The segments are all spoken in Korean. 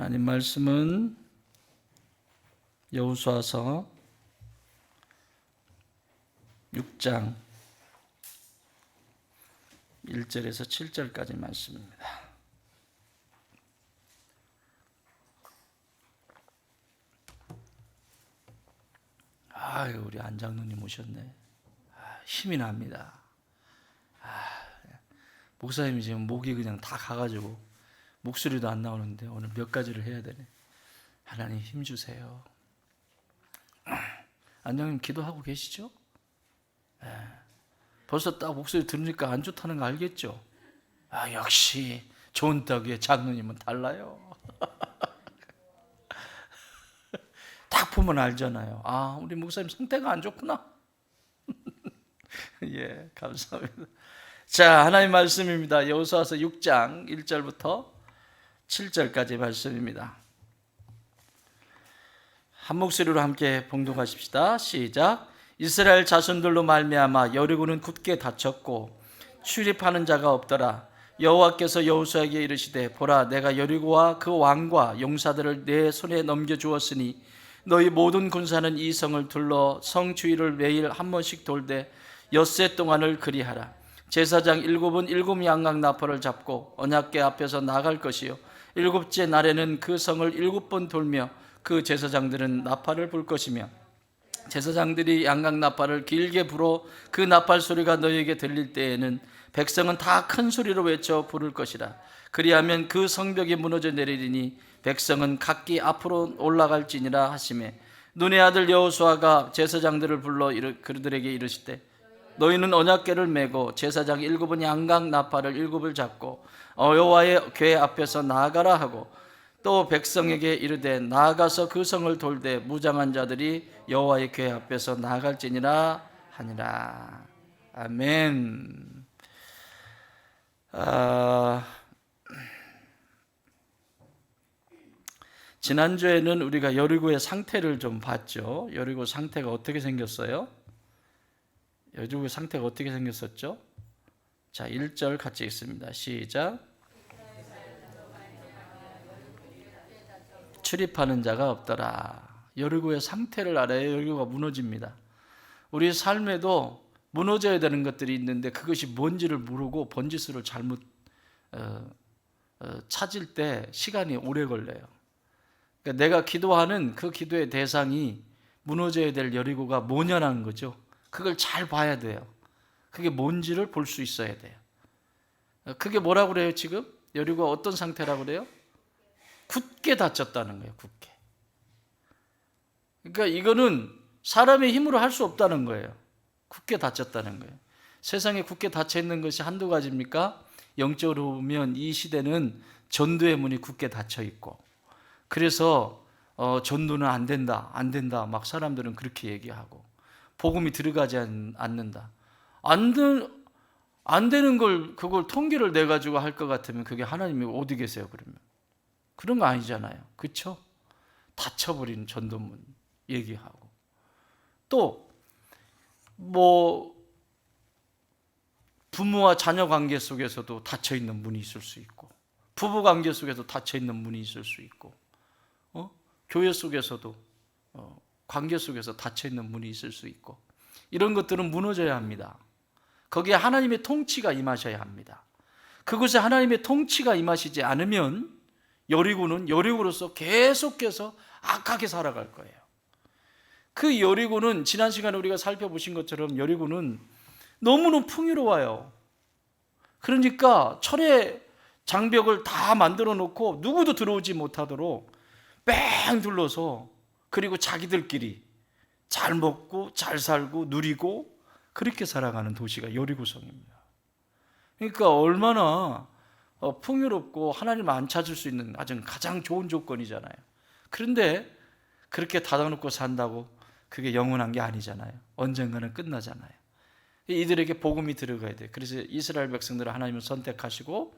하나님 말씀은 여호수아서 6장 1절에서 7절까지 말씀입니다. 아유, 우리 안장로님 오셨네. 힘이 납니다. 목사님이 지금 목이 그냥 다 가가지고 목소리도 안 나오는데 오늘 몇 가지를 해야 되네. 하나님 힘 주세요. 안장님 기도하고 계시죠? 벌써 딱 목소리 들으니까 안 좋다는 거 알겠죠? 역시 좋은 떡에 장로님은 달라요. 딱 보면 알잖아요. 우리 목사님 상태가 안 좋구나. 예, 감사합니다. 자, 하나님 말씀입니다. 여호수아서 6장 1절부터 7절까지 말씀입니다. 한 목소리로 함께 봉독하십시다. 시작. 이스라엘 자손들로 말미암아 여리고는 굳게 닫혔고 출입하는 자가 없더라. 여호와께서 여호수아에게 이르시되 보라, 내가 여리고와 그 왕과 용사들을 내 손에 넘겨주었으니 너희 모든 군사는 이 성을 둘러 성 주위를 매일 한 번씩 돌되 엿새 동안을 그리하라. 제사장 7은 7 양각 나팔을 잡고 언약궤 앞에서 나갈 것이요 일곱째 날에는 그 성을 7번 돌며 그 제사장들은 나팔을 불 것이며 제사장들이 양각 나팔을 길게 불어 그 나팔 소리가 너희에게 들릴 때에는 백성은 다 큰 소리로 외쳐 부를 것이라. 그리하면 그 성벽이 무너져 내리리니 백성은 각기 앞으로 올라갈지니라 하시매 눈의 아들 여호수아가 제사장들을 불러 그들에게 이르시되 너희는 언약궤를 메고 제사장 7은 양각 나팔을 7을 잡고 여호와의 궤 앞에서 나아가라 하고 또 백성에게 이르되 나아가서 그 성을 돌되 무장한 자들이 여호와의 궤 앞에서 나아갈지니라 하니라. 아멘. 지난주에는 우리가 여리고의 상태를 좀 봤죠. 여리고 상태가 어떻게 생겼어요? 여리고의 상태가 어떻게 생겼었죠? 자, 1절 같이 읽습니다. 시작. 출입하는 자가 없더라. 여리고의 상태를 알아야 여리고가 무너집니다. 우리 삶에도 무너져야 되는 것들이 있는데 그것이 뭔지를 모르고 번지수를 잘못 찾을 때 시간이 오래 걸려요. 그러니까 내가 기도하는 그 기도의 대상이 무너져야 될 여리고가 뭐냐는 거죠. 그걸 잘 봐야 돼요. 그게 뭔지를 볼 수 있어야 돼요. 그게 뭐라고 그래요 지금? 여리고가 어떤 상태라고 그래요? 굳게 닫혔다는 거예요. 굳게. 그러니까 이거는 사람의 힘으로 할 수 없다는 거예요. 굳게 닫혔다는 거예요. 세상에 굳게 닫혀 있는 것이 한두 가지입니까? 영적으로 보면 이 시대는 전도의 문이 굳게 닫혀 있고 그래서 전도는 안 된다 막 사람들은 그렇게 얘기하고 복음이 들어가지 않는다. 안 되는 걸 그걸 통계를 내 가지고 할 것 같으면 그게 하나님이 어디 계세요 그러면? 그런 거 아니잖아요. 그렇죠? 닫혀버린 전도문 얘기하고 또 부모와 자녀 관계 속에서도 닫혀있는 문이 있을 수 있고 부부 관계 속에도 닫혀있는 문이 있을 수 있고 교회 속에서도 관계 속에서 닫혀있는 문이 있을 수 있고 이런 것들은 무너져야 합니다. 거기에 하나님의 통치가 임하셔야 합니다. 그곳에 하나님의 통치가 임하시지 않으면 여리고는 여리고로서 계속해서 악하게 살아갈 거예요. 그 여리고는 지난 시간에 우리가 살펴보신 것처럼 여리고는 너무너무 풍요로워요. 그러니까 철의 장벽을 다 만들어 놓고 누구도 들어오지 못하도록 뺑 둘러서 그리고 자기들끼리 잘 먹고 잘 살고 누리고 그렇게 살아가는 도시가 여리고성입니다. 그러니까 얼마나 풍요롭고 하나님을 안 찾을 수 있는 가장 좋은 조건이잖아요. 그런데 그렇게 닫아놓고 산다고 그게 영원한 게 아니잖아요. 언젠가는 끝나잖아요. 이들에게 복음이 들어가야 돼요. 그래서 이스라엘 백성들을 하나님은 선택하시고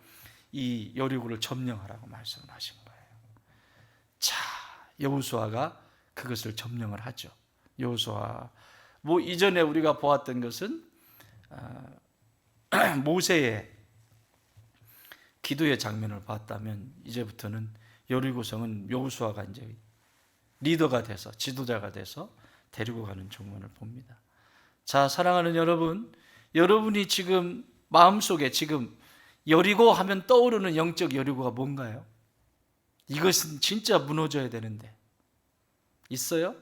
이 여리고를 점령하라고 말씀을 하신 거예요. 자, 여호수아가 그것을 점령을 하죠. 여호수아 이전에 우리가 보았던 것은 모세의 기도의 장면을 봤다면 이제부터는 여리고성은 여호수아가 이제 리더가 돼서, 지도자가 돼서 데리고 가는 장면을 봅니다. 자, 사랑하는 여러분, 여러분이 지금 마음속에 지금 여리고 하면 떠오르는 영적 여리고가 뭔가요? 이것은 진짜 무너져야 되는데 있어요?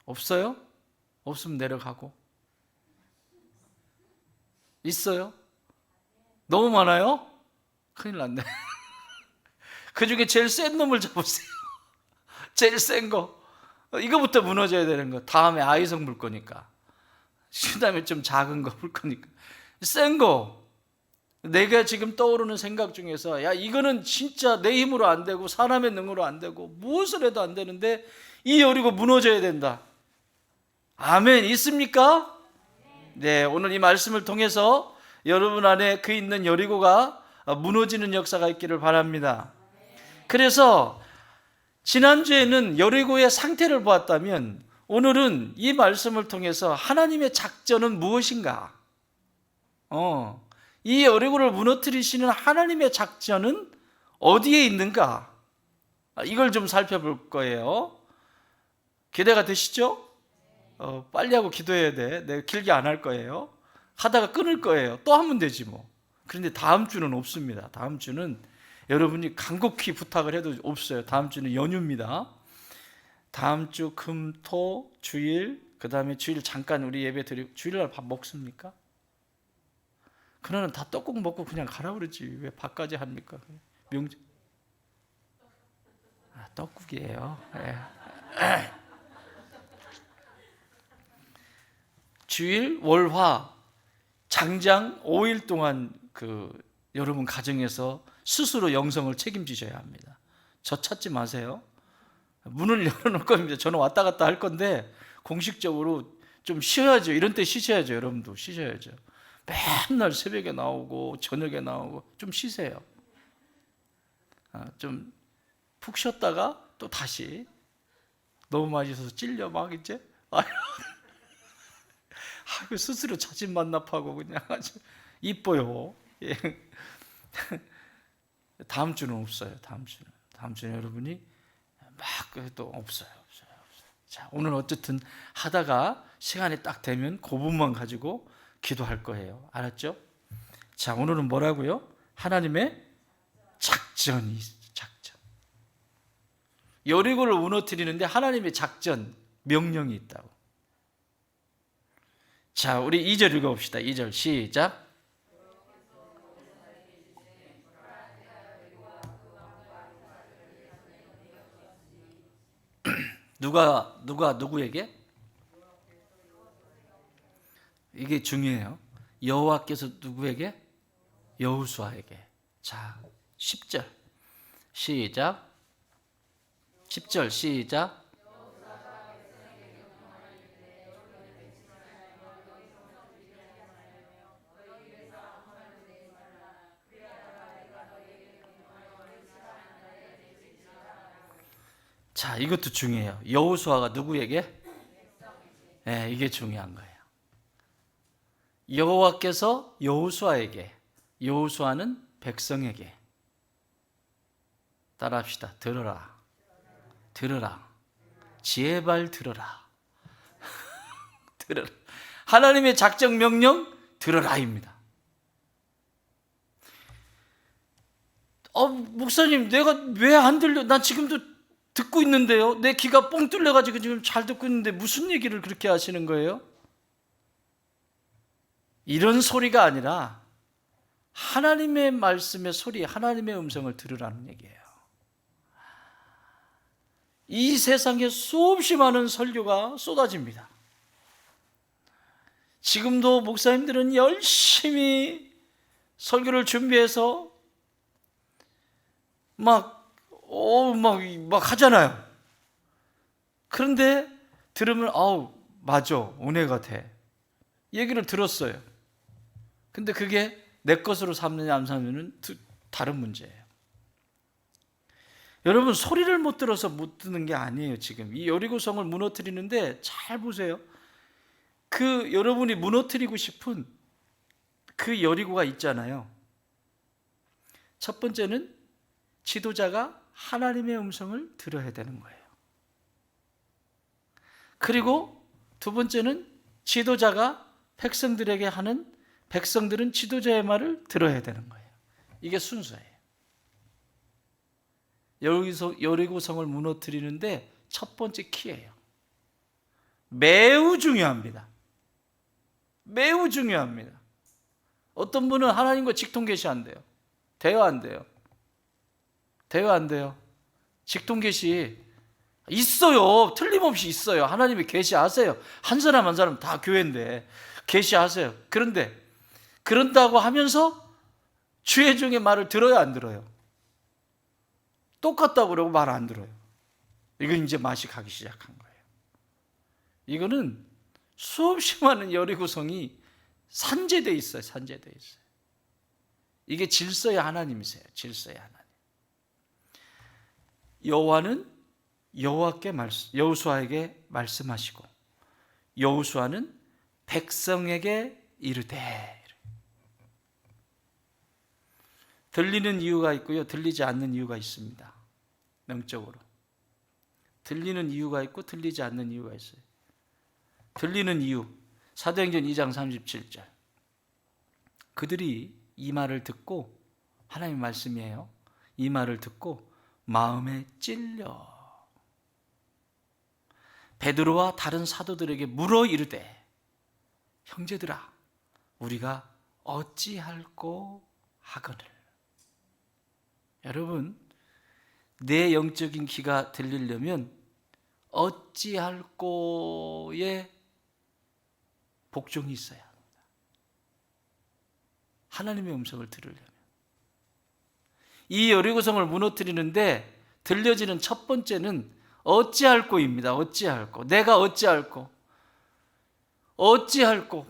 없어요? 없으면 내려가고. 있어요? 너무 많아요? 큰일 났네. 그 중에 제일 센 놈을 잡으세요. 제일 센 거. 이거부터 무너져야 되는 거. 다음에 아이성 물 거니까. 그 다음에 좀 작은 거 물 거니까. 센 거. 내가 지금 떠오르는 생각 중에서, 야, 이거는 진짜 내 힘으로 안 되고 사람의 능으로 안 되고 무엇을 해도 안 되는데 이 여리고 무너져야 된다. 아멘. 있습니까? 네, 오늘 이 말씀을 통해서 여러분 안에 그 있는 여리고가 무너지는 역사가 있기를 바랍니다. 그래서 지난주에는 여리고의 상태를 보았다면 오늘은 이 말씀을 통해서 하나님의 작전은 무엇인가? 이 여리고를 무너뜨리시는 하나님의 작전은 어디에 있는가? 이걸 좀 살펴볼 거예요. 기대가 되시죠? 빨리 하고 기도해야 돼. 내가 길게 안 할 거예요. 하다가 끊을 거예요. 또 하면 되지 뭐. 그런데 다음 주는 없습니다. 다음 주는 여러분이 간곡히 부탁을 해도 없어요. 다음 주는 연휴입니다. 다음 주 금, 토, 주일, 그 다음에 주일 잠깐 우리 예배 드리고, 주일날 밥 먹습니까? 그날은 다 떡국 먹고 그냥 가라 그러지. 왜 밥까지 합니까? 명절. 떡국이에요. 네. 주일, 월, 화, 장장 5일 동안 여러분 가정에서 스스로 영성을 책임지셔야 합니다. 저 찾지 마세요. 문을 열어놓을 겁니다. 저는 왔다 갔다 할 건데 공식적으로 좀 쉬어야죠. 이런 때 쉬셔야죠. 여러분도 쉬셔야죠. 맨날 새벽에 나오고 저녁에 나오고 좀 쉬세요. 좀 푹 쉬었다가 또 다시 너무 맛있어서 찔려 막 이제 스스로 자진만납하고 그냥 아주 이뻐요. 예. 다음 주는 없어요. 다음 주는 여러분이 막 해도 없어요. 자, 오늘 어쨌든 하다가 시간이 딱 되면 그 부분만 가지고 기도할 거예요. 알았죠? 자, 오늘은 뭐라고요? 하나님의 작전. 여리고를 무너뜨리는데 하나님의 작전, 명령이 있다고. 자, 우리 2절 읽어봅시다. 2절 시작. 누가 누구에게? 이게 중요해요. 여호와께서 누구에게? 여호수아에게. 자, 10절 시작. 10절 시작. 자, 이것도 중요해요. 여호수아가 누구에게? 네, 이게 중요한 거예요. 여호와께서 여호수아에게, 여호수아는 백성에게. 따라합시다. 들어라. 제발 들어라. 들어라. 하나님의 작정 명령 들어라입니다. 목사님, 내가 왜 안 들려? 난 지금도 듣고 있는데요. 내 귀가 뻥 뚫려가지고 지금 잘 듣고 있는데 무슨 얘기를 그렇게 하시는 거예요? 이런 소리가 아니라 하나님의 말씀의 소리, 하나님의 음성을 들으라는 얘기예요. 이 세상에 수없이 많은 설교가 쏟아집니다. 지금도 목사님들은 열심히 설교를 준비해서 막 하잖아요. 그런데 들으면 맞아, 은혜가 돼. 얘기를 들었어요. 근데 그게 내 것으로 삼느냐 안 삼느냐는 다른 문제예요. 여러분, 소리를 못 들어서 못 듣는 게 아니에요. 지금 이 여리고성을 무너뜨리는데 잘 보세요. 여러분이 무너뜨리고 싶은 그 여리고가 있잖아요. 첫 번째는 지도자가 하나님의 음성을 들어야 되는 거예요. 그리고 두 번째는 지도자가 백성들에게 하는, 백성들은 지도자의 말을 들어야 되는 거예요. 이게 순서예요. 여리고성을 무너뜨리는데 첫 번째 키예요. 매우 중요합니다. 매우 중요합니다. 어떤 분은 하나님과 직통 계시 안 돼요. 대화 안 돼요. 대화 안 돼요. 직통 계시 있어요. 틀림없이 있어요. 하나님이 계시하세요. 한 사람 한 사람 다 교회인데 계시하세요. 그런데 그런다고 하면서 주의 종의 말을 들어야 안 들어요? 똑같다고 그러고 말 안 들어요. 이건 이제 맛이 가기 시작한 거예요. 이거는 수없이 많은 여리고성이 산재되어 있어요. 산재되어 있어요. 이게 질서의 하나님이세요. 질서의 하나님. 여호와는 여호수아에게 말씀하시고 여호수아는 백성에게 이르되. 들리는 이유가 있고요, 들리지 않는 이유가 있습니다. 명적으로 들리는 이유가 있고 들리지 않는 이유가 있어요. 들리는 이유, 사도행전 2장 37절. 그들이 이 말을 듣고, 하나님의 말씀이에요, 이 말을 듣고 마음에 찔려 베드로와 다른 사도들에게 물어 이르되, 형제들아 우리가 어찌할꼬 하거늘. 여러분, 내 영적인 귀가 들리려면 어찌할꼬의 복종이 있어야 합니다. 하나님의 음성을 들으려면. 이 여리고성을 무너뜨리는데 들려지는 첫 번째는 어찌할꼬입니다. 어찌할꼬. 내가 어찌할꼬. 어찌할꼬.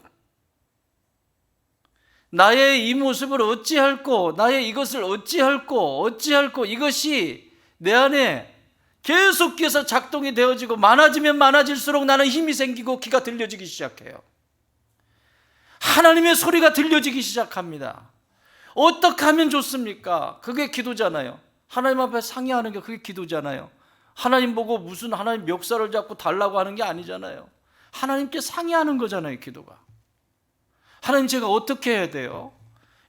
나의 이 모습을 어찌할꼬. 나의 이것을 어찌할꼬. 어찌할꼬. 이것이 내 안에 계속해서 작동이 되어지고 많아지면 많아질수록 나는 힘이 생기고 귀가 들려지기 시작해요. 하나님의 소리가 들려지기 시작합니다. 어떻게 하면 좋습니까? 그게 기도잖아요. 하나님 앞에 상의하는 게 그게 기도잖아요. 하나님 보고 무슨 하나님 멱살을 잡고 달라고 하는 게 아니잖아요. 하나님께 상의하는 거잖아요, 기도가. 하나님, 제가 어떻게 해야 돼요?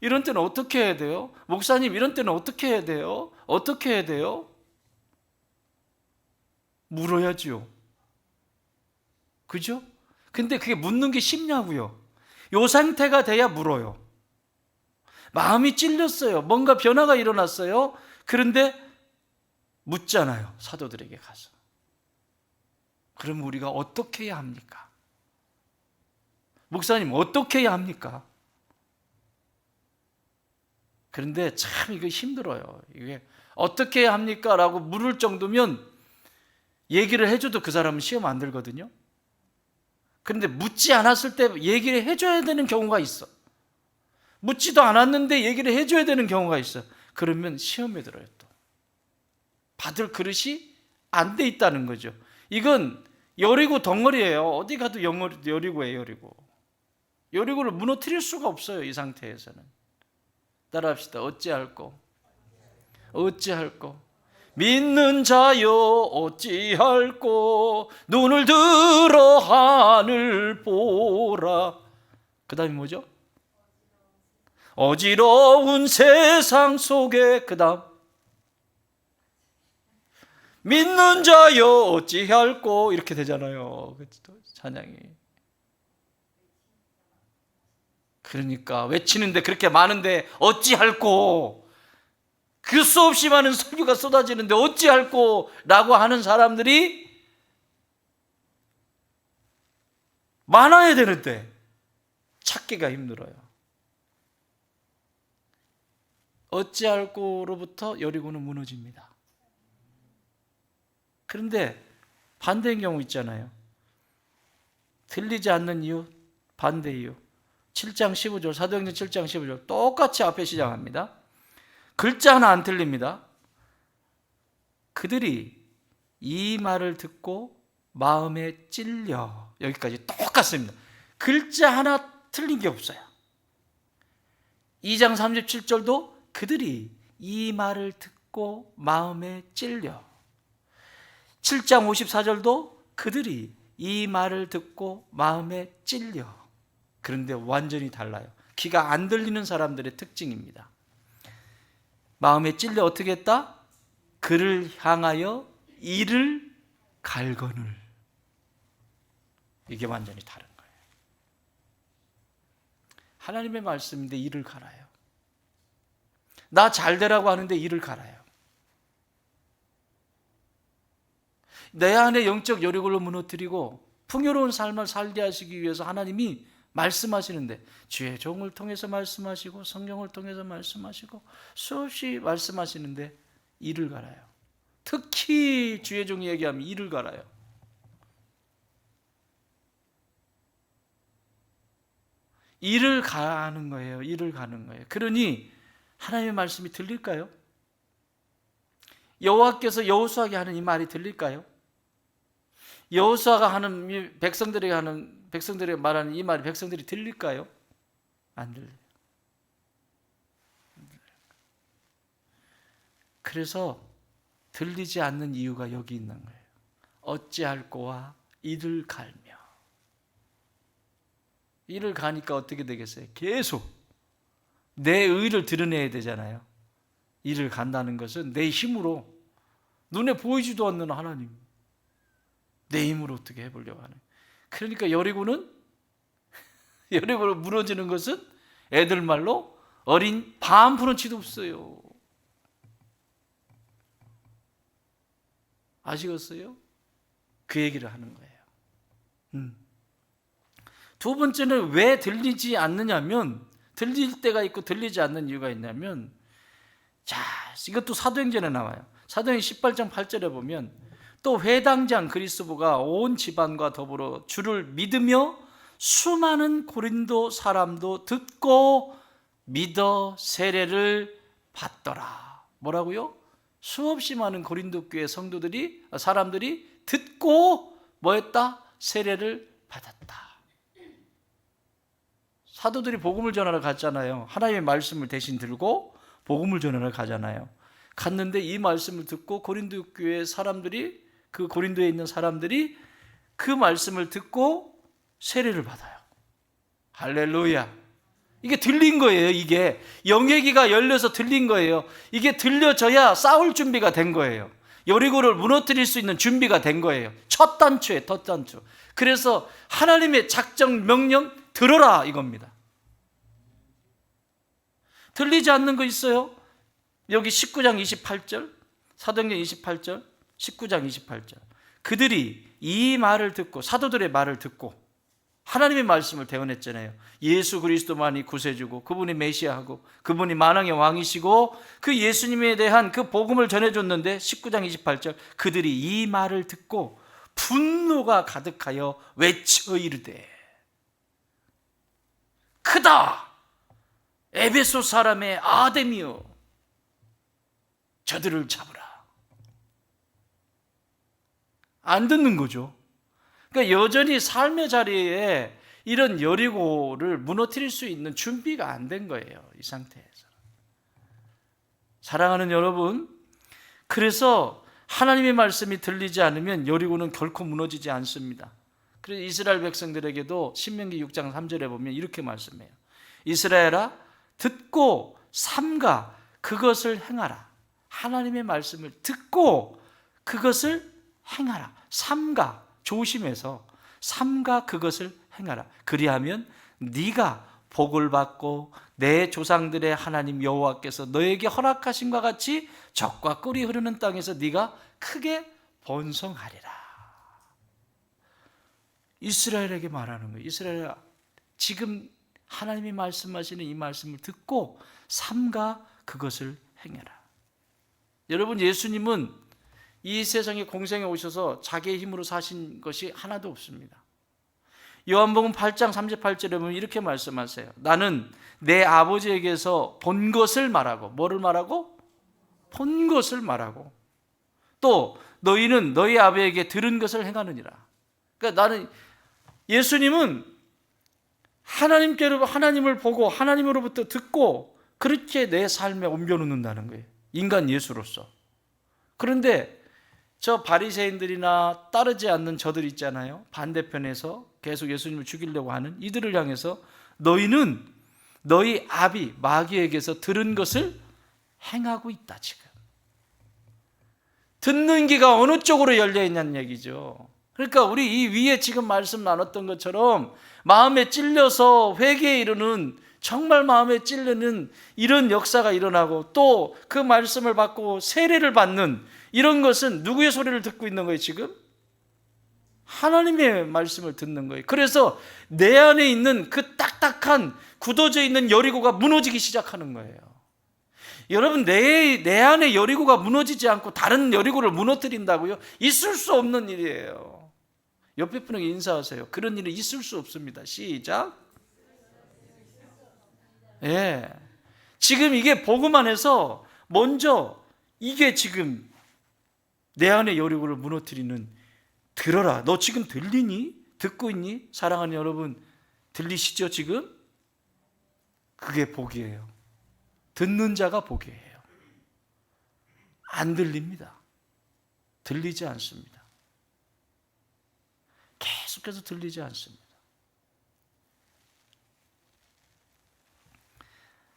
이런 때는 어떻게 해야 돼요? 목사님, 이런 때는 어떻게 해야 돼요? 어떻게 해야 돼요? 물어야지요. 그죠? 근데 그게 묻는 게 쉽냐고요? 요 상태가 돼야 물어요. 마음이 찔렸어요. 뭔가 변화가 일어났어요. 그런데 묻잖아요, 사도들에게 가서. 그럼 우리가 어떻게 해야 합니까? 목사님, 어떻게 해야 합니까? 그런데 참 이거 힘들어요. 이게 어떻게 해야 합니까? 라고 물을 정도면 얘기를 해줘도 그 사람은 시험 안 들거든요. 그런데 묻지 않았을 때 얘기를 해줘야 되는 경우가 있어. 묻지도 않았는데 얘기를 해줘야 되는 경우가 있어. 그러면 시험에 들어요. 또 받을 그릇이 안 돼 있다는 거죠. 이건 여리고 덩어리예요. 어디 가도 여리고예요. 여리고를 무너뜨릴 수가 없어요, 이 상태에서는. 따라합시다. 어찌할꼬. 어찌할꼬. 믿는 자여 어찌할꼬. 눈을 들어 하늘 보라. 그 다음이 뭐죠? 어지러운 세상 속에. 그 다음 믿는 자여 어찌할꼬. 이렇게 되잖아요, 찬양이. 그러니까 외치는데 그렇게 많은데 어찌할꼬. 그 수없이 많은 설교가 쏟아지는데 어찌할꼬 라고 하는 사람들이 많아야 되는데 찾기가 힘들어요. 어찌할꼬로부터 여리고는 무너집니다. 그런데 반대인 경우 있잖아요. 들리지 않는 이유, 반대 이유. 7장 15절, 사도행전 7장 15절 똑같이 앞에 시작합니다. 글자 하나 안 틀립니다. 그들이 이 말을 듣고 마음에 찔려. 여기까지 똑같습니다. 글자 하나 틀린 게 없어요. 2장 37절도 그들이 이 말을 듣고 듣고 마음에 찔려. 7장 54절도 그들이 이 말을 듣고 마음에 찔려. 그런데 완전히 달라요. 귀가 안 들리는 사람들의 특징입니다. 마음에 찔려 어떻게 했다? 그를 향하여 이를 갈거늘. 이게 완전히 다른 거예요. 하나님의 말씀인데 이를 갈아요. 나 잘 되라고 하는데 이를 갈아요. 내 안에 영적 여력을 무너뜨리고 풍요로운 삶을 살게 하시기 위해서 하나님이 말씀하시는데 주의 종을 통해서 말씀하시고 성경을 통해서 말씀하시고 수없이 말씀하시는데 이를 갈아요. 특히 주의 종이 얘기하면 이를 갈아요. 이를 가는 거예요. 이를 가는 거예요. 그러니 하나님의 말씀이 들릴까요? 여호와께서 여호수아에게 하는 이 말이 들릴까요? 여호수아가 하는 백성들에게 말하는 이 말이 백성들이 들릴까요? 안 들려요. 그래서 들리지 않는 이유가 여기 있는 거예요. 어찌할꼬와 이를 갈며. 이를 가니까 어떻게 되겠어요? 계속 내 의를 드러내야 되잖아요. 이를 간다는 것은 내 힘으로, 눈에 보이지도 않는 하나님, 내 힘으로 어떻게 해보려고 하는. 그러니까 여리고는 무너지는 것은 애들 말로 어린 반 푸른치도 없어요. 아시겠어요? 그 얘기를 하는 거예요. 두 번째는 왜 들리지 않느냐면, 들릴 때가 있고 들리지 않는 이유가 있냐면, 자, 이것도 사도행전에 나와요. 사도행 18장 8절에 보면 또 회당장 그리스도가 온 집안과 더불어 주를 믿으며 수많은 고린도 사람도 듣고 믿어 세례를 받더라. 뭐라고요? 수없이 많은 고린도 교회 사람들이 듣고 뭐했다? 세례를 받았다. 사도들이 복음을 전하러 갔잖아요. 하나님의 말씀을 대신 들고 복음을 전하러 가잖아요. 갔는데 이 말씀을 듣고 고린도 교회 사람들이, 그 고린도에 있는 사람들이 그 말씀을 듣고 세례를 받아요. 할렐루야. 이게 들린 거예요. 이게 영의 귀가 열려서 들린 거예요. 이게 들려져야 싸울 준비가 된 거예요. 여리고를 무너뜨릴 수 있는 준비가 된 거예요. 첫 단추에 첫 단추. 그래서 하나님의 작정 명령 들어라 이겁니다. 들리지 않는 거 있어요? 여기 19장 28절, 사도행전 28절, 19장 28절. 그들이 이 말을 듣고, 사도들의 말을 듣고 하나님의 말씀을 대언했잖아요. 예수 그리스도만이 구세주고 그분이 메시아하고 그분이 만왕의 왕이시고 그 예수님에 대한 그 복음을 전해줬는데 19장 28절 그들이 이 말을 듣고 분노가 가득하여 외쳐 이르되 크다 에베소 사람의 아담이여 저들을 잡으라. 안 듣는 거죠. 그러니까 여전히 삶의 자리에 이런 여리고를 무너뜨릴 수 있는 준비가 안 된 거예요. 이 상태에서. 사랑하는 여러분, 그래서 하나님의 말씀이 들리지 않으면 여리고는 결코 무너지지 않습니다. 그래서 이스라엘 백성들에게도 신명기 6장 3절에 보면 이렇게 말씀해요. 이스라엘아 듣고 삼가 그것을 행하라. 하나님의 말씀을 듣고 그것을 행하라. 삼가, 조심해서 삼가 그것을 행하라. 그리하면 네가 복을 받고 내 조상들의 하나님 여호와께서 너에게 허락하신 것 같이 젖과 꿀이 흐르는 땅에서 네가 크게 번성하리라. 이스라엘에게 말하는 거예요. 이스라엘아, 지금 하나님이 말씀하시는 이 말씀을 듣고 삼가 그것을 행해라. 여러분, 예수님은 이 세상에 공생에 오셔서 자기의 힘으로 사신 것이 하나도 없습니다. 요한복음 8장 38절에 보면 이렇게 말씀하세요. 나는 내 아버지에게서 본 것을 말하고, 뭐를 말하고? 본 것을 말하고, 또 너희는 너희 아버지에게 들은 것을 행하느니라. 그러니까 예수님은 하나님을 보고 하나님으로부터 듣고 그렇게 내 삶에 옮겨놓는다는 거예요. 인간 예수로서. 그런데 저 바리새인들이나 따르지 않는 저들 있잖아요. 반대편에서 계속 예수님을 죽이려고 하는 이들을 향해서 너희는 너희 아비 마귀에게서 들은 것을 행하고 있다. 지금 듣는 귀가 어느 쪽으로 열려 있냐는 얘기죠. 그러니까 우리 이 위에 지금 말씀 나눴던 것처럼 마음에 찔려서 회개에 이르는, 정말 마음에 찔리는 이런 역사가 일어나고 또 그 말씀을 받고 세례를 받는 이런 것은 누구의 소리를 듣고 있는 거예요? 지금 하나님의 말씀을 듣는 거예요. 그래서 내 안에 있는 그 딱딱한 굳어져 있는 여리고가 무너지기 시작하는 거예요. 여러분, 내 안에 여리고가 무너지지 않고 다른 여리고를 무너뜨린다고요? 있을 수 없는 일이에요. 옆에 분에게 인사하세요. 그런 일은 있을 수 없습니다. 시작. 예. 지금 이게 복음 안에서 먼저 이게 지금 내 안에 여리고를 무너뜨리는, 들어라. 너 지금 들리니? 듣고 있니? 사랑하는 여러분, 들리시죠 지금? 그게 복이에요. 듣는 자가 복이에요. 안 들립니다. 들리지 않습니다. 계속해서 들리지 않습니다.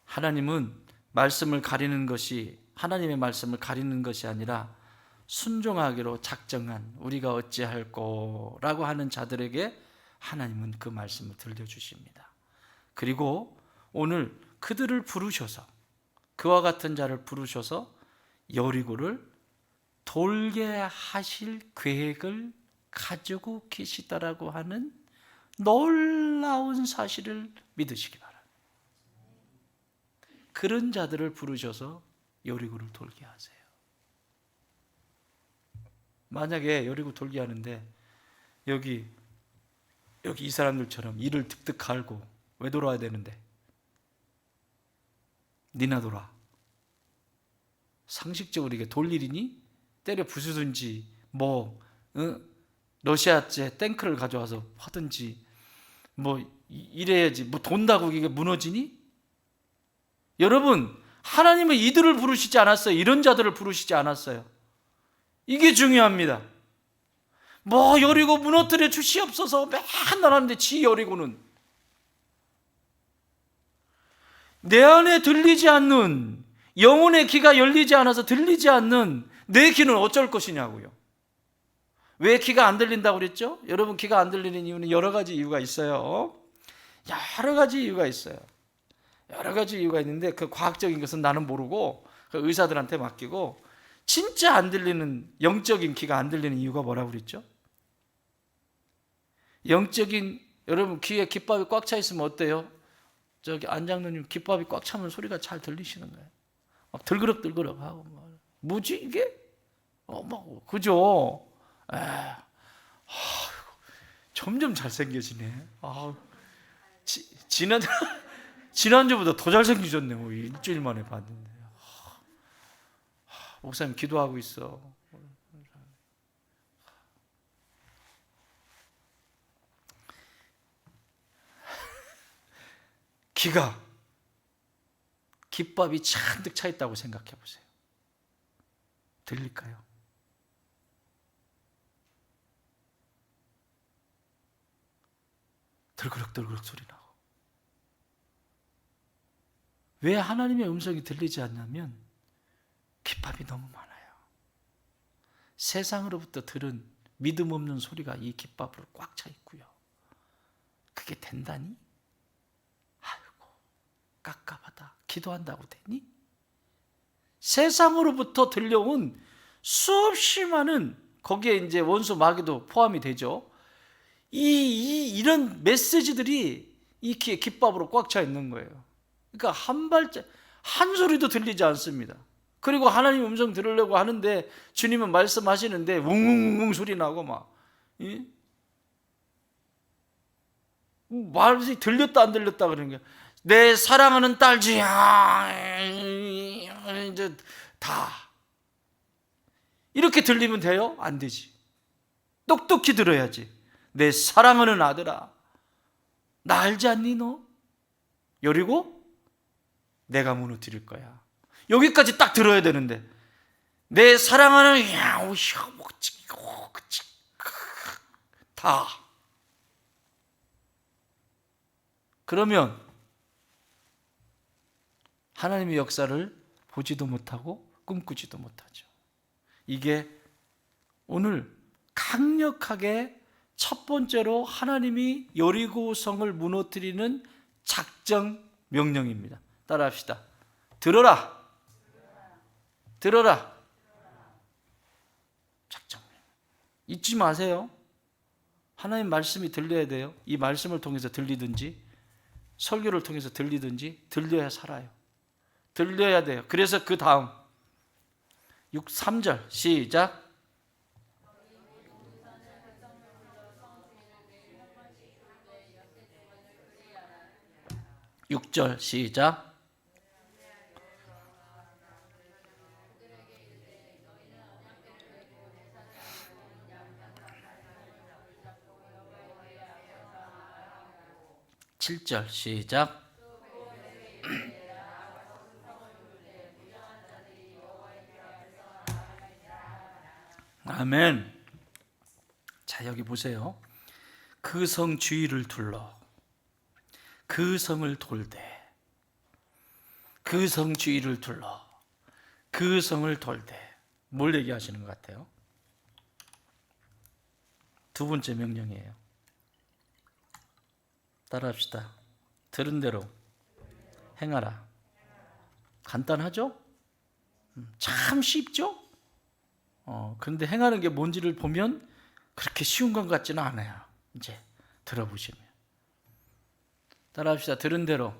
하나님은 말씀을 가리는 것이, 하나님의 말씀을 가리는 것이 아니라 순종하기로 작정한 우리가 어찌할꼬라고 하는 자들에게 하나님은 그 말씀을 들려주십니다. 그리고 오늘 그들을 부르셔서, 그와 같은 자를 부르셔서 여리고를 돌게 하실 계획을 가지고 계시다라고 하는 놀라운 사실을 믿으시기 바랍니다. 그런 자들을 부르셔서 여리고를 돌게 하세요. 만약에 여리고 돌게 하는데 여기 이 사람들처럼 이를 득득 갈고 왜 돌아야 되는데? 니나 돌아. 상식적으로 이게 돌 일이니? 때려 부수든지 러시아제 탱크를 가져와서 하든지 이래야지. 돈다고 이게 무너지니? 여러분, 하나님은 이들을 부르시지 않았어요. 이런 자들을 부르시지 않았어요. 이게 중요합니다. 여리고 무너뜨려 주시옵소서 맨날 하는데 지 여리고는 내 안에 들리지 않는, 영혼의 귀가 열리지 않아서 들리지 않는 내 귀는 어쩔 것이냐고요. 왜 귀가 안 들린다고 그랬죠? 여러분, 귀가 안 들리는 이유는 여러 가지 이유가 있어요. 여러 가지 이유가 있어요. 여러 가지 이유가 있는데 그 과학적인 것은 나는 모르고 그 의사들한테 맡기고, 진짜 안 들리는, 영적인 귀가 안 들리는 이유가 뭐라고 그랬죠? 영적인, 여러분 귀에 깃밥이 꽉 차 있으면 어때요? 저기 안장로님 깃밥이 꽉 차면 소리가 잘 들리시는 거예요. 막 들그럭들그럭 하고 뭐지 이게? 그죠? 점점 잘생겨지네. 지난주보다 더 잘생기셨네. 일주일 만에 봤는데. 목사님 기도하고 있어. 귀가 깃밥이 잔뜩 차 있다고 생각해 보세요. 들릴까요? 들그럭들그럭 소리 나고. 왜 하나님의 음성이 들리지 않냐면 깃밥이 너무 많아요. 세상으로부터 들은 믿음 없는 소리가 이 깃밥으로 꽉 차 있고요. 그게 된다니? 아이고, 깝깝하다. 기도한다고 되니? 세상으로부터 들려온 수없이 많은, 거기에 이제 원수 마귀도 포함이 되죠. 이런 메시지들이 이 귀에 깃밥으로 꽉 차 있는 거예요. 그러니까 한 소리도 들리지 않습니다. 그리고 하나님 음성 들으려고 하는데 주님은 말씀하시는데 웅웅웅 소리 나고 말이 들렸다 안 들렸다 그러는 거야. 내 사랑하는 딸지야, 이제 다 이렇게 들리면 돼요? 안 되지. 똑똑히 들어야지. 내 사랑하는 아들아, 나 알지 않니 너? 여리고 내가 무너뜨릴 거야. 여기까지 딱 들어야 되는데 내 사랑하는 다 그러면 하나님의 역사를 보지도 못하고 꿈꾸지도 못하죠. 이게 오늘 강력하게 첫 번째로 하나님이 여리고성을 무너뜨리는 작정 명령입니다. 따라합시다. 들어라. 들어라. 작정 명령. 잊지 마세요. 하나님 말씀이 들려야 돼요. 이 말씀을 통해서 들리든지 설교를 통해서 들리든지 들려야 살아요. 들려야 돼요. 그래서 그 다음 3절 시작. 육 절 시작. 칠 절 시작. 아멘. 자, 여기 보세요. 그 성 주위를 둘러 그 성을 돌되, 그 성 주위를 둘러 그 성을 돌되. 뭘 얘기하시는 것 같아요? 두 번째 명령이에요. 따라합시다. 들은 대로 행하라. 간단하죠? 참 쉽죠? 그런데 행하는 게 뭔지를 보면 그렇게 쉬운 것 같지는 않아요. 이제 들어보시면. 따라합시다. 들은 대로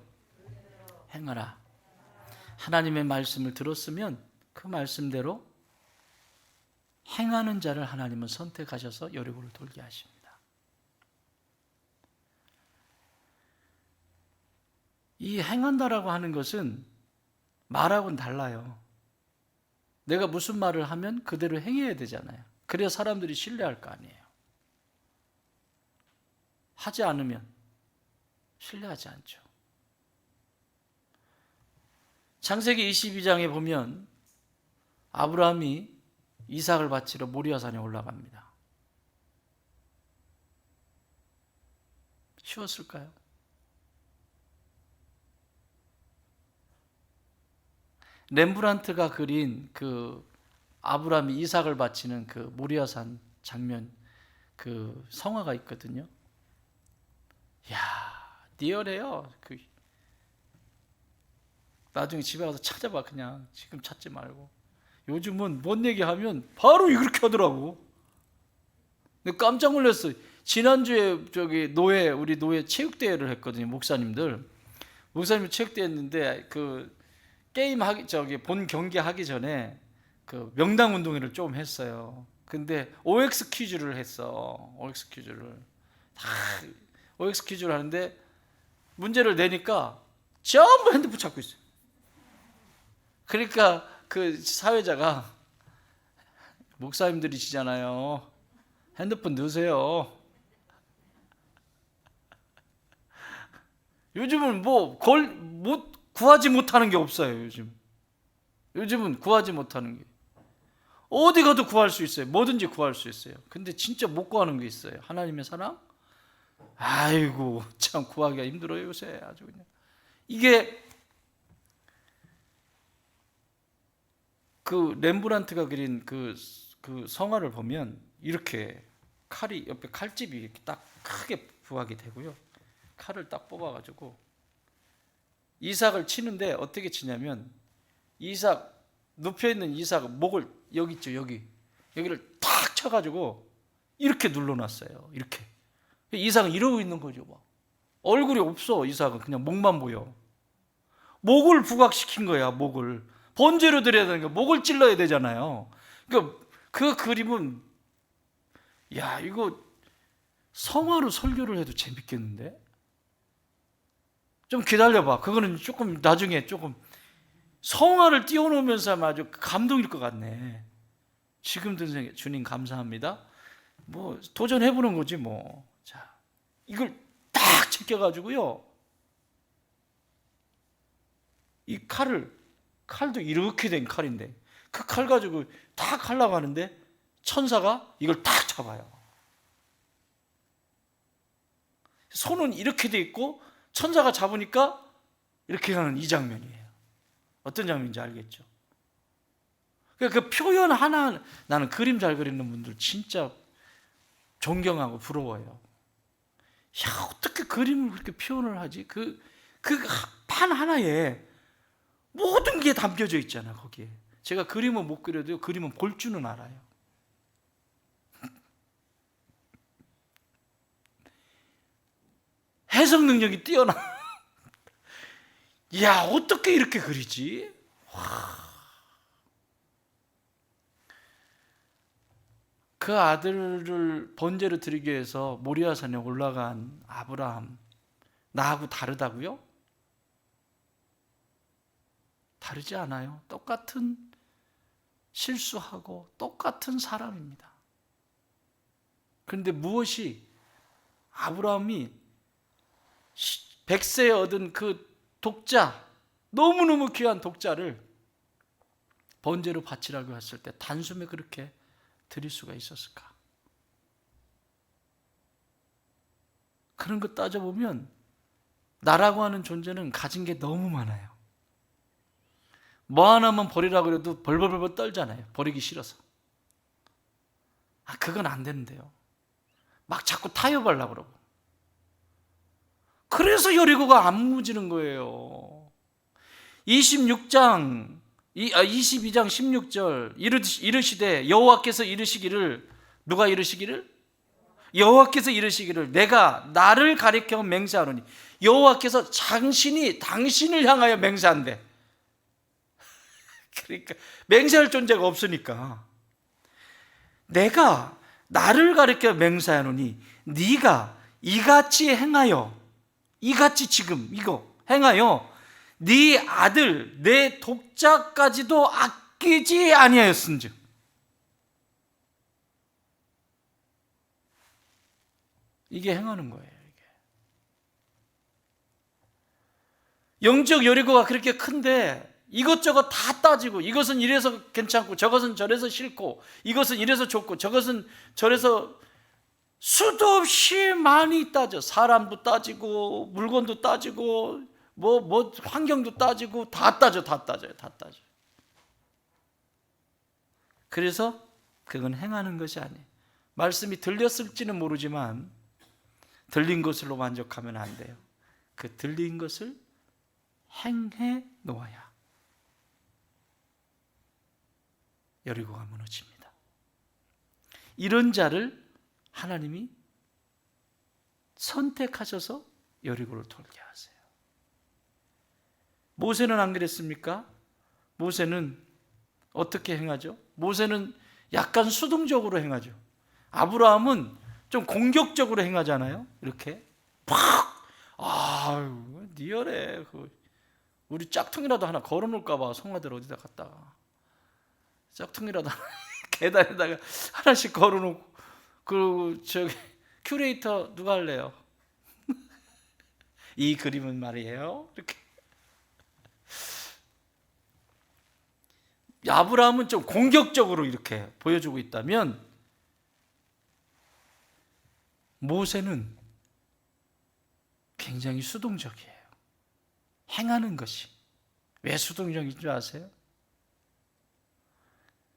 행하라. 하나님의 말씀을 들었으면 그 말씀대로 행하는 자를 하나님은 선택하셔서 여리고를 돌게 하십니다. 이 행한다라고 하는 것은 말하고는 달라요. 내가 무슨 말을 하면 그대로 행해야 되잖아요. 그래야 사람들이 신뢰할 거 아니에요. 하지 않으면 신뢰하지 않죠. 창세기 22장에 보면 아브라함이 이삭을 바치러 모리아산에 올라갑니다. 쉬웠을까요? 렘브란트가 그린 그 아브라함이 이삭을 바치는 그 모리아산 장면, 그 성화가 있거든요. 이야, 리얼해요. 나중에 집에 가서 찾아봐. 그냥 지금 찾지 말고. 요즘은 뭔 얘기하면 바로 이렇게 하더라고. 근데 깜짝 놀랐어요. 지난주에 우리 노예 체육대회를 했거든요. 목사님들 체육대회 했는데 그 게임 본 경기 하기 전에 그 명당 운동회를 좀 했어요. 근데 OX 퀴즈를 했어. OX 퀴즈를 하는데 문제를 내니까 전부 핸드폰 찾고 있어요. 그러니까 그 사회자가, 목사님들이시잖아요. 핸드폰 넣으세요. 요즘은 구하지 못하는 게 없어요. 요즘은 구하지 못하는 게. 어디 가도 구할 수 있어요. 뭐든지 구할 수 있어요. 근데 진짜 못 구하는 게 있어요. 하나님의 사랑? 아이고, 참 구하기가 힘들어요, 요새. 아주 그냥. 이게 그 렘브란트가 그린 그 성화를 보면 이렇게 칼이 옆에 칼집이 이렇게 딱 크게 부각이 되고요. 칼을 딱 뽑아가지고 이삭을 치는데 어떻게 치냐면 눕혀 있는 이삭 목을 여기 있죠, 여기를 탁 쳐가지고 이렇게 눌러놨어요. 이렇게. 이삭은 이러고 있는 거죠. 막. 얼굴이 없어. 이삭은 그냥 목만 보여. 목을 부각시킨 거야. 목을 번제로 드려야 되는 거, 목을 찔러야 되잖아요. 그러니까 그 그림은, 야, 이거 성화로 설교를 해도 재밌겠는데? 좀 기다려봐. 그거는 조금 나중에 조금 성화를 띄워놓으면서 하면 아주 감동일 것 같네. 지금 든 생각, 주님 감사합니다. 뭐 도전해보는 거지 뭐. 자, 이걸 딱 제껴가지고요, 이 칼을 칼도 이렇게 된 칼인데 그 칼 가지고 탁 하려고 하는데 천사가 이걸 탁 잡아요. 손은 이렇게 돼 있고 천사가 잡으니까 이렇게 하는 이 장면이에요. 어떤 장면인지 알겠죠? 그러니까 그 표현 하나, 나는 그림 잘 그리는 분들 진짜 존경하고 부러워요. 야, 어떻게 그림을 그렇게 표현을 하지? 그 판 하나에 모든 게 담겨져 있잖아, 거기에. 제가 그림은 못 그려도요, 그림은 볼 줄은 알아요. 해석 능력이 뛰어나. 야, 어떻게 이렇게 그리지? 그 아들을 번제로 드리기 위해서 모리아산에 올라간 아브라함, 나하고 다르다고요? 다르지 않아요. 똑같은 실수하고 똑같은 사람입니다. 그런데 무엇이 아브라함이 100세에 얻은 그 독자, 너무너무 귀한 독자를 번제로 바치라고 했을 때 단숨에 그렇게 드릴 수가 있었을까? 그런 거 따져보면 나라고 하는 존재는 가진 게 너무 많아요. 뭐 하나만 버리라고 해도 벌벌벌 떨잖아요. 버리기 싫어서. 그건 안 되는데요. 막 자꾸 타협하려고 그러고. 그래서 여리고가 안 무너지는 거예요. 22장 16절 이르시되 여호와께서 이르시기를, 누가 이르시기를? 여호와께서 이르시기를 내가 나를 가리켜 맹세하노니. 여호와께서 당신을 향하여 맹세한대. 그러니까 맹세할 존재가 없으니까 내가 나를 가리켜 맹세하노니 네가 이같이 행하여, 이같이 지금 이거 행하여 네 아들 내 독자까지도 아끼지 아니하였은즉. 이게 행하는 거예요. 이게 영적 여리고가 그렇게 큰데 이것저것 다 따지고, 이것은 이래서 괜찮고 저것은 저래서 싫고, 이것은 이래서 좋고 저것은 저래서 수도 없이 많이 따져. 사람도 따지고 물건도 따지고 뭐 환경도 따지고 다 따져요. 그래서 그건 행하는 것이 아니에요. 말씀이 들렸을지는 모르지만 들린 것으로 만족하면 안 돼요. 그 들린 것을 행해 놓아야 여리고가 무너집니다. 이런 자를 하나님이 선택하셔서 여리고를 돌게 하세요. 모세는 안 그랬습니까? 모세는 어떻게 행하죠? 모세는 약간 수동적으로 행하죠. 아브라함은 좀 공격적으로 행하잖아요. 이렇게 팍! 아유, 리얼해. 우리 짝퉁이라도 하나 걸어놓을까 봐. 송아들 어디다 갔다가 짝퉁이라도 하나 계단에다가 하나씩 걸어놓고. 그리고 저기 큐레이터 누가 할래요? 이 그림은 말이에요. 이렇게. 아브라함은 좀 공격적으로 이렇게 보여주고 있다면 모세는 굉장히 수동적이에요. 행하는 것이. 왜 수동적인 줄 아세요?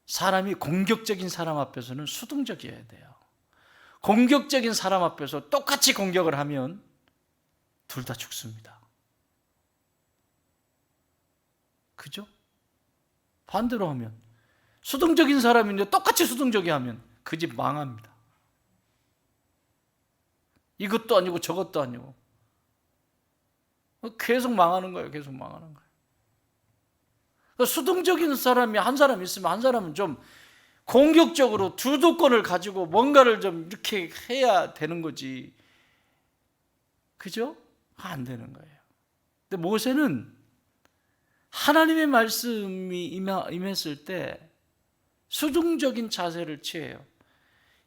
사람이 공격적인 사람 앞에서는 수동적이어야 돼요. 공격적인 사람 앞에서 똑같이 공격을 하면 둘 다 죽습니다. 그죠? 반대로 하면, 수동적인 사람인데 똑같이 수동적이 하면 그 집 망합니다. 이것도 아니고 저것도 아니고 계속 망하는 거예요. 계속 망하는 거예요. 수동적인 사람이 한 사람 있으면 한 사람은 좀 공격적으로 주도권을 가지고 뭔가를 좀 이렇게 해야 되는 거지. 그죠? 안 되는 거예요. 근데 모세는 하나님의 말씀이 임했을 때 수동적인 자세를 취해요.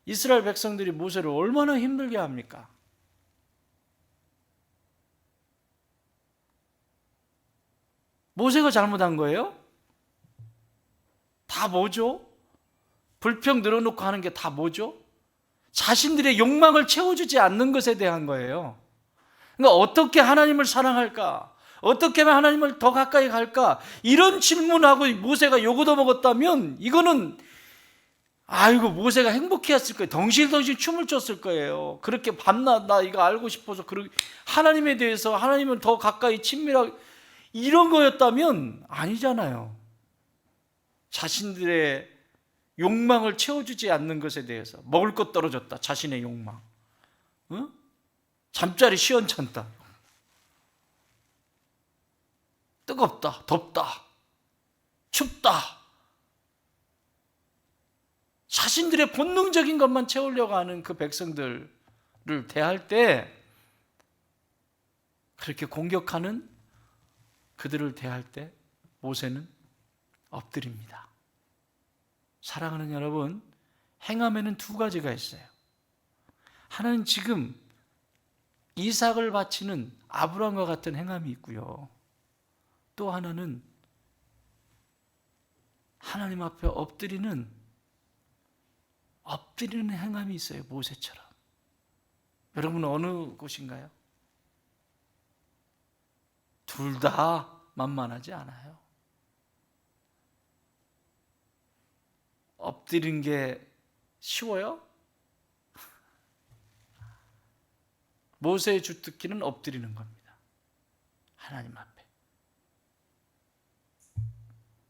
이스라엘 백성들이 모세를 얼마나 힘들게 합니까? 모세가 잘못한 거예요? 다 뭐죠? 불평 늘어놓고 하는 게 다 뭐죠? 자신들의 욕망을 채워주지 않는 것에 대한 거예요. 그러니까 어떻게 하나님을 사랑할까? 어떻게 하면 하나님을 더 가까이 갈까? 이런 질문하고 모세가 욕 얻어먹었다면 이거는 아이고 모세가 행복해했을 거예요. 덩실덩실 춤을 췄을 거예요. 그렇게 밤낮 나 이거 알고 싶어서 하나님에 대해서 하나님을 더 가까이 친밀하게 이런 거였다면 아니잖아요. 자신들의 욕망을 채워주지 않는 것에 대해서 먹을 것 떨어졌다. 자신의 욕망. 응? 잠자리 시원찮다. 뜨겁다. 덥다. 춥다. 자신들의 본능적인 것만 채우려고 하는 그 백성들을 대할 때 그렇게 공격하는 그들을 대할 때 모세는 엎드립니다. 사랑하는 여러분, 행함에는 두 가지가 있어요. 하나는 지금 이삭을 바치는 아브라함과 같은 행함이 있고요. 또 하나는 하나님 앞에 엎드리는 행함이 있어요. 모세처럼. 여러분은 어느 곳인가요? 둘 다 만만하지 않아요. 엎드리는 게 쉬워요? 모세의 주특기는 엎드리는 겁니다. 하나님 앞에.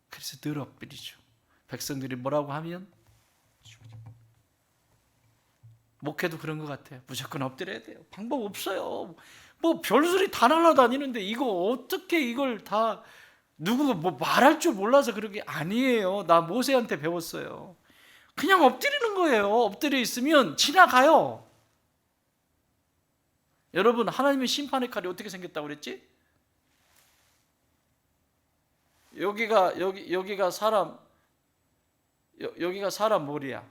그래서 늘 엎드리죠. 백성들이 뭐라고 하면 목회도 그런 것 같아요. 무조건 엎드려야 돼요. 방법 없어요. 뭐 별소리 다 날아다니는데 이거 어떻게 이걸 다 누구가 뭐 말할 줄 몰라서 그런 게 아니에요. 나 모세한테 배웠어요. 그냥 엎드리는 거예요. 엎드려 있으면 지나가요. 여러분, 하나님의 심판의 칼이 어떻게 생겼다고 그랬지? 여기가 사람 머리야.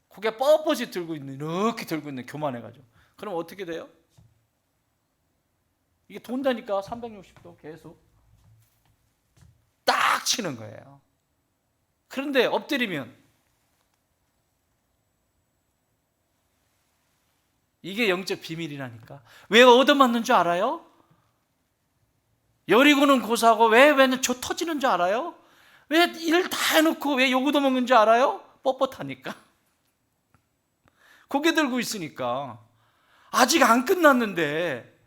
고개 뻣뻣이 들고 있는, 이렇게 들고 있는, 교만해가지고. 그럼 어떻게 돼요? 이게 돈다니까 360도 계속 딱 치는 거예요. 그런데 엎드리면 이게 영적 비밀이라니까. 왜 얻어맞는 줄 알아요? 여리고는 고사하고 왜는 저 터지는 줄 알아요? 왜 일 다 해놓고 왜 욕 얻어먹는 줄 알아요? 뻣뻣하니까. 고개 들고 있으니까. 아직 안 끝났는데,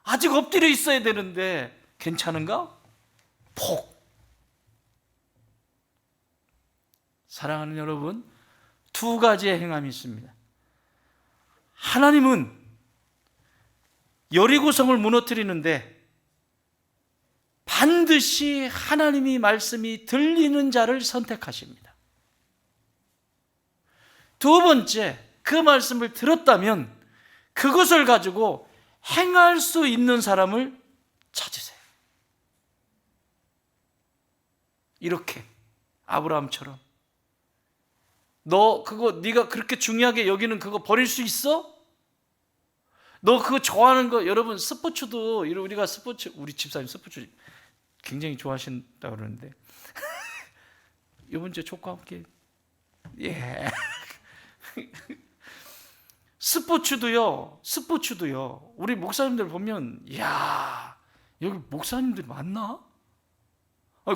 아직 엎드려 있어야 되는데 괜찮은가? 폭. 사랑하는 여러분, 두 가지의 행함이 있습니다. 하나님은 여리고성을 무너뜨리는데 반드시 하나님의 말씀이 들리는 자를 선택하십니다. 두 번째, 그 말씀을 들었다면 그것을 가지고 행할 수 있는 사람을 찾으세요. 이렇게 아브라함처럼 너 그거 네가 그렇게 중요하게 여기는 그거 버릴 수 있어? 너 그거 좋아하는 거, 여러분 스포츠도 우리가 우리 집사님 스포츠 굉장히 좋아하신다고 그러는데 이번 주에 축구와 함께 스포츠도요 우리 목사님들 보면 이야 여기 목사님들 많나?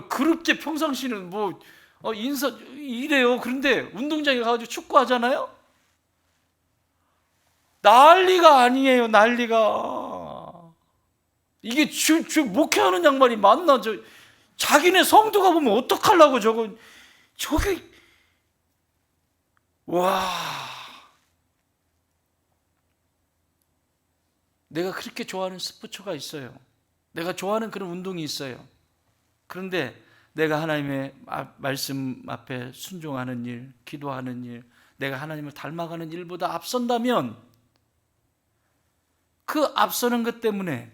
그렇게 평상시는 뭐 인사 이래요. 그런데 운동장에 가가지고 축구하잖아요. 난리가 아니에요. 난리가. 이게 목회하는 양반이 맞나? 자기네 성도가 보면 어떡하려고 저기 와. 내가 그렇게 좋아하는 스포츠가 있어요. 내가 좋아하는 그런 운동이 있어요. 그런데 내가 하나님의 말씀 앞에 순종하는 일, 기도하는 일, 내가 하나님을 닮아가는 일보다 앞선다면 그 앞서는 것 때문에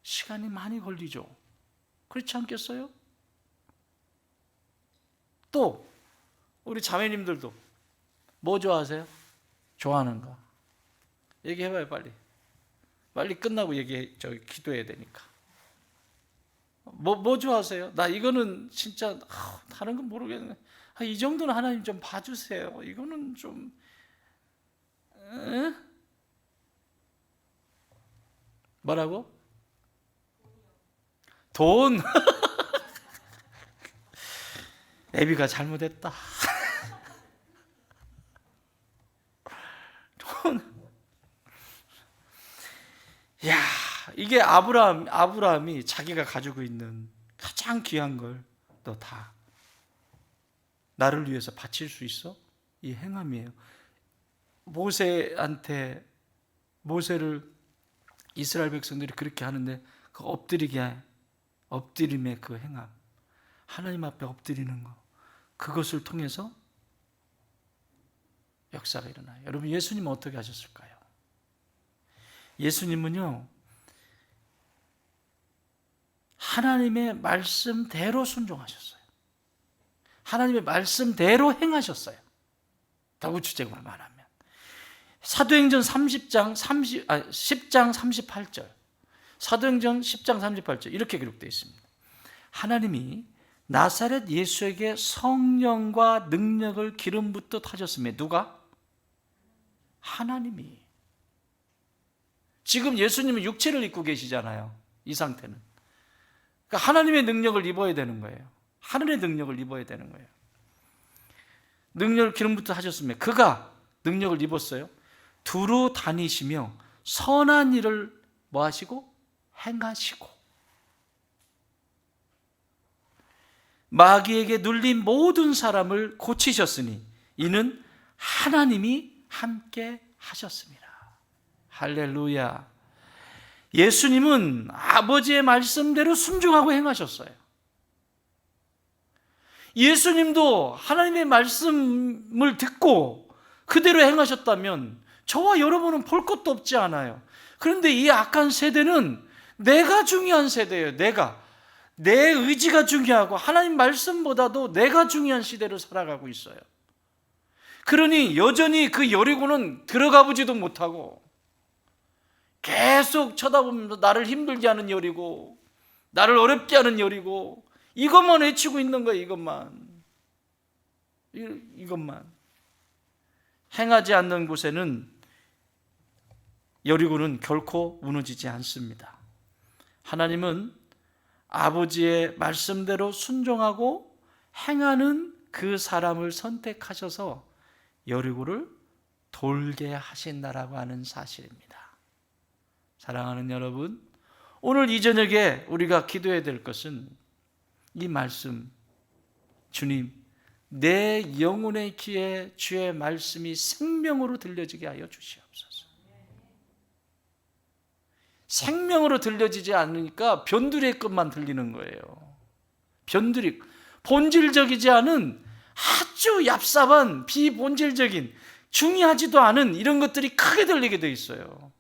시간이 많이 걸리죠. 그렇지 않겠어요? 또 우리 자매님들도 뭐 좋아하세요? 좋아하는 거 얘기해봐요. 빨리 끝나고 기도해야 되니까. 뭐 좋아하세요? 나 이거는 진짜 다른 건 모르겠네. 이 정도는 하나님 좀 봐주세요. 이거는 좀 뭐라고? 돈. 애비가 잘못했다. 돈. 야, 이게 아브라함이 자기가 가지고 있는 가장 귀한 걸 너 다 나를 위해서 바칠 수 있어? 이 행함이에요. 모세를 이스라엘 백성들이 그렇게 하는데 그 엎드림의 그 행함, 하나님 앞에 엎드리는 거, 그것을 통해서 역사가 일어나요. 여러분, 예수님은 어떻게 하셨을까요? 예수님은요, 하나님의 말씀대로 순종하셨어요. 하나님의 말씀대로 행하셨어요. 더 구체적으로 말하면 사도행전 10장 38절, 사도행전 10장 38절 이렇게 기록되어 있습니다. 하나님이 나사렛 예수에게 성령과 능력을 기름 붓듯 하셨으며, 누가? 하나님이. 지금 예수님은 육체를 입고 계시잖아요. 이 상태는. 그러니까 하나님의 능력을 입어야 되는 거예요. 하늘의 능력을 입어야 되는 거예요. 능력을 기름 붓듯 하셨으며, 그가 능력을 입었어요. 두루 다니시며 선한 일을 뭐 하시고? 행하시고, 마귀에게 눌린 모든 사람을 고치셨으니 이는 하나님이 함께 하셨습니다. 할렐루야. 예수님은 아버지의 말씀대로 순종하고 행하셨어요. 예수님도 하나님의 말씀을 듣고 그대로 행하셨다면 저와 여러분은 볼 것도 없지 않아요. 그런데 이 악한 세대는 내가 중요한 세대예요. 내 의지가 중요하고 하나님 말씀보다도 내가 중요한 시대로 살아가고 있어요. 그러니 여전히 그 여리고는 들어가 보지도 못하고 계속 쳐다보면서 나를 힘들게 하는 여리고, 나를 어렵게 하는 여리고, 이것만 외치고 있는 거예요. 이것만 행하지 않는 곳에는 여리고는 결코 무너지지 않습니다. 하나님은 아버지의 말씀대로 순종하고 행하는 그 사람을 선택하셔서 여리고를 돌게 하신다라고 하는 사실입니다. 사랑하는 여러분, 오늘 이 저녁에 우리가 기도해야 될 것은 이 말씀, 주님, 내 영혼의 귀에 주의 말씀이 생명으로 들려지게 하여 주시옵소서. 생명으로 들려지지 않으니까 변두리의 것만 들리는 거예요. 변두리, 본질적이지 않은 아주 얍삽한 비본질적인 중요하지도 않은 이런 것들이 크게 들리게 돼 있어요.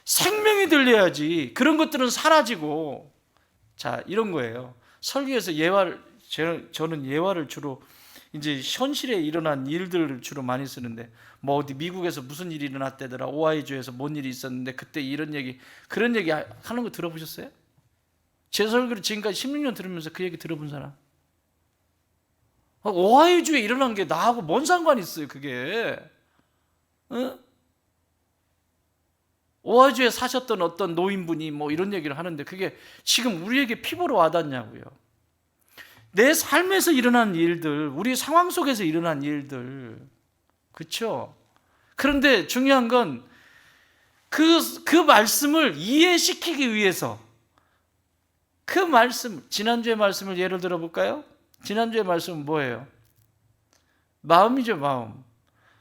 생명이 들려야지 그런 것들은 사라지고. 자, 이런 거예요. 설교에서 저는 예화를 주로 이제 현실에 일어난 일들을 주로 많이 쓰는데, 뭐 어디 미국에서 무슨 일이 일어났대더라, 오하이주에서 뭔 일이 있었는데 그때 그런 얘기 하는 거 들어보셨어요? 제 설교를 지금까지 16년 들으면서 그 얘기 들어본 사람? 오하이주에 일어난 게 나하고 뭔 상관이 있어요, 그게? 오하이주에 사셨던 어떤 노인분이 뭐 이런 얘기를 하는데 그게 지금 우리에게 피부로 와닿냐고요. 내 삶에서 일어난 일들, 우리 상황 속에서 일어난 일들, 그렇죠? 그런데 중요한 건 그 말씀을 이해시키기 위해서 그 말씀, 지난주의 말씀을 예를 들어볼까요? 지난주의 말씀은 뭐예요? 마음이죠, 마음.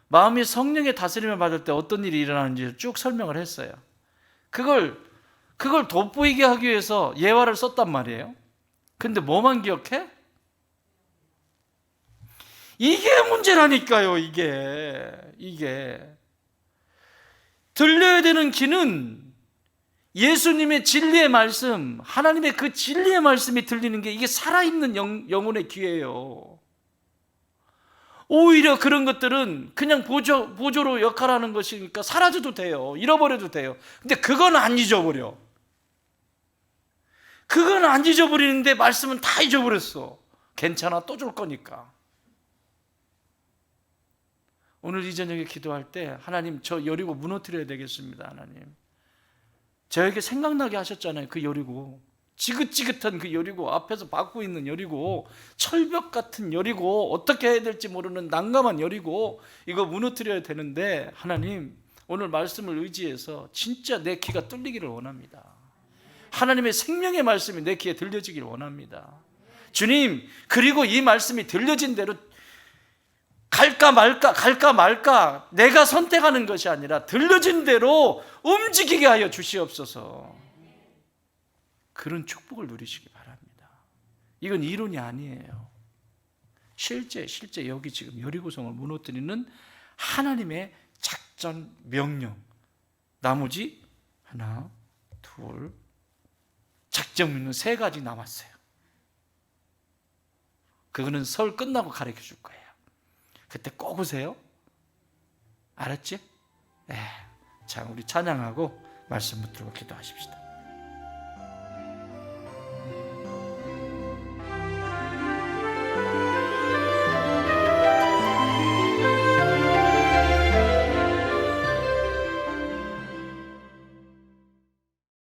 마음이 성령의 다스림을 받을 때 어떤 일이 일어나는지 쭉 설명을 했어요. 그걸 돋보이게 하기 위해서 예화를 썼단 말이에요. 근데 뭐만 기억해? 이게 문제라니까요. 이게 들려야 되는 귀는 예수님의 진리의 말씀, 하나님의 그 진리의 말씀이 들리는 게 이게 살아있는 영혼의 귀예요. 오히려 그런 것들은 그냥 보조로 역할하는 것이니까 사라져도 돼요. 잃어버려도 돼요. 근데 그건 안 잊어버려. 그건 안 잊어버리는데 말씀은 다 잊어버렸어. 괜찮아, 또 줄 거니까. 오늘 이 저녁에 기도할 때 하나님, 저 여리고 무너뜨려야 되겠습니다. 하나님, 저에게 생각나게 하셨잖아요. 그 여리고, 지긋지긋한 그 여리고, 앞에서 받고 있는 여리고, 철벽 같은 여리고, 어떻게 해야 될지 모르는 난감한 여리고, 이거 무너뜨려야 되는데 하나님, 오늘 말씀을 의지해서 진짜 내 귀가 뚫리기를 원합니다. 하나님의 생명의 말씀이 내 귀에 들려지기를 원합니다. 주님, 그리고 이 말씀이 들려진 대로 갈까 말까 내가 선택하는 것이 아니라 들려진 대로 움직이게 하여 주시옵소서. 그런 축복을 누리시기 바랍니다. 이건 이론이 아니에요. 실제 여기 지금 여리고성을 무너뜨리는 하나님의 작전 명령. 나머지 하나, 둘, 작전 명령 3가지 남았어요. 그거는 설 끝나고 가르쳐 줄 거예요. 그때 꼭 오세요. 알았지? 자, 우리 찬양하고 말씀 붙들고 기도하십시다.